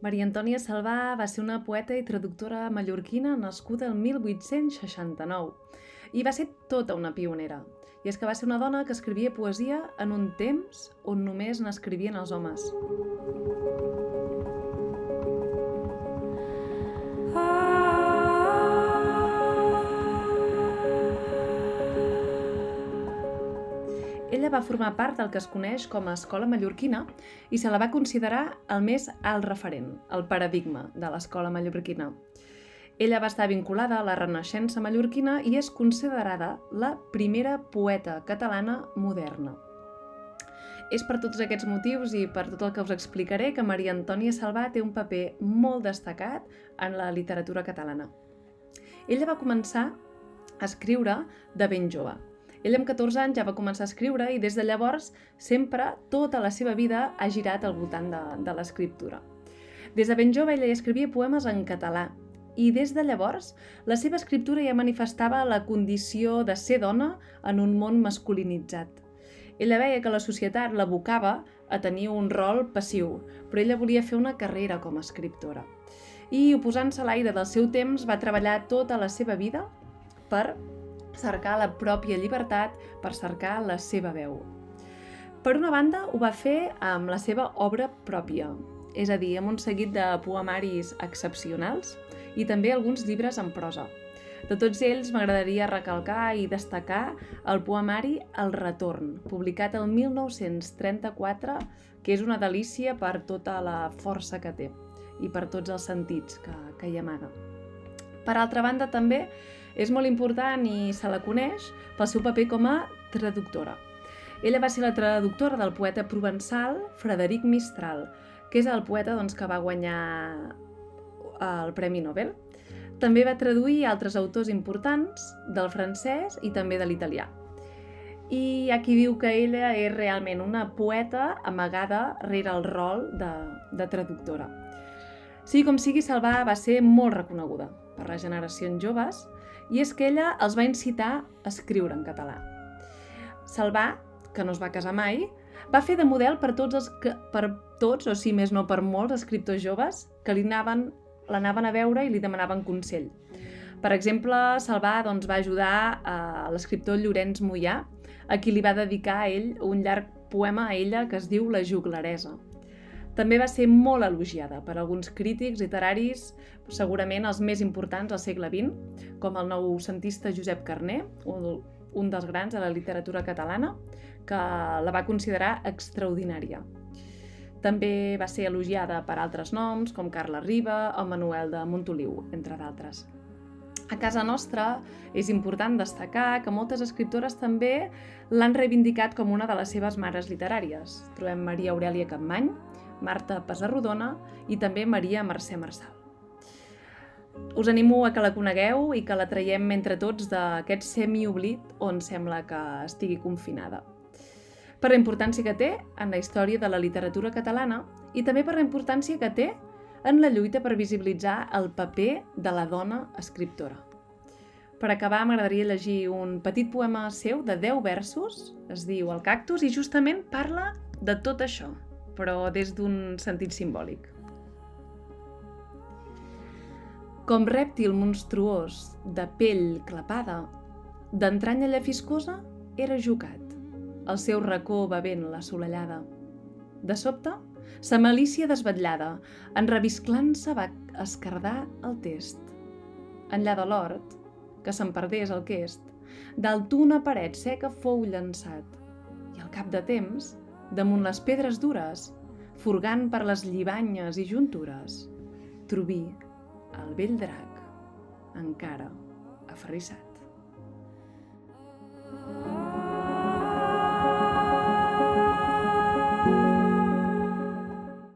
Maria Antònia Salvà va ser una poeta i traductora mallorquina nascuda el 1869 i va ser tota una pionera. I és que va ser una dona que escrivia poesia en un temps on només n'escrivien els homes. Ella va formar part del que es coneix com a Escola Mallorquina i se la va considerar el més alt referent, el paradigma de l'Escola Mallorquina. Ella va estar vinculada a la Renaixença mallorquina i és considerada la primera poeta catalana moderna. És per tots aquests motius i per tot el que us explicaré que Maria Antònia Salvà té un paper molt destacat en la literatura catalana. Ella va començar a escriure de ben jove. Ella amb 14 anys ja va començar a escriure i des de llavors sempre, tota la seva vida, ha girat al voltant de l'escriptura. Des de ben jove ella escrivia poemes en català i des de llavors la seva escriptura ja manifestava la condició de ser dona en un món masculinitzat. Ella veia que la societat l'abocava a tenir un rol passiu, però ella volia fer una carrera com a escriptora. I oposant-se a l'aire del seu temps va treballar tota la seva vida per cercar la pròpia llibertat, per cercar la seva veu. Per una banda, ho va fer amb la seva obra pròpia, és a dir, amb un seguit de poemaris excepcionals i també alguns llibres en prosa. De tots ells m'agradaria recalcar i destacar el poemari El retorn, publicat el 1934, que és una delícia per tota la força que té i per tots els sentits que hi amaga. Per altra banda, també és molt important i se la coneix pel seu paper com a traductora. Ella va ser la traductora del poeta provençal Frederic Mistral, que és el poeta que va guanyar el Premi Nobel. També va traduir altres autors importants del francès i també de l'italià. I hi ha qui diu que ella és realment una poeta amagada rere el rol de traductora. Sigui com sigui, Salvà va ser molt reconeguda per les generacions joves i és que ella els va incitar a escriure en català. Salvà, que no es va casar mai, va fer de model per tots, o si més no per molts escriptors joves que l'anaven a veure i li demanaven consell. Per exemple, Salvà va ajudar a l'escriptor Llorenç Moià, a qui li va dedicar a ell un llarg poema a ella que es diu La juglaresa. També va ser molt elogiada per alguns crítics literaris, segurament els més importants del segle XX, com el noucentista Josep Carner, un dels grans de la literatura catalana, que la va considerar extraordinària. També va ser elogiada per altres noms, com Carla Riba o Manuel de Montoliu, entre d'altres. A casa nostra és important destacar que moltes escriptores també l'han reivindicat com una de les seves mares literàries. Trobem Maria Aurèlia Capmany, Marta Pessarrodona i també Maria Mercè Marçal. Us animo a que la conegueu i que la traiem entre tots d'aquest semioblit on sembla que estigui confinada. Per la importància que té en la història de la literatura catalana i també per la importància que té en la lluita per visibilitzar el paper de la dona escriptora. Per acabar, m'agradaria llegir un petit poema seu de 10 versos, es diu El cactus, i justament parla de tot això, però des d'un sentit simbòlic. Com rèptil monstruós, de pell clapada, d'entranya llafiscosa, era jucat, al seu racó bevent la solellada. De sobte, sa malícia desvetllada, enrevisclant-se va escardar el test. Enllà de l'hort, que se'n perdés el quest, dalt una paret seca fou llançat, i al cap de temps, damunt les pedres dures, furgant per les llibanyes i juntures, trobí el vell drac encara aferrissat.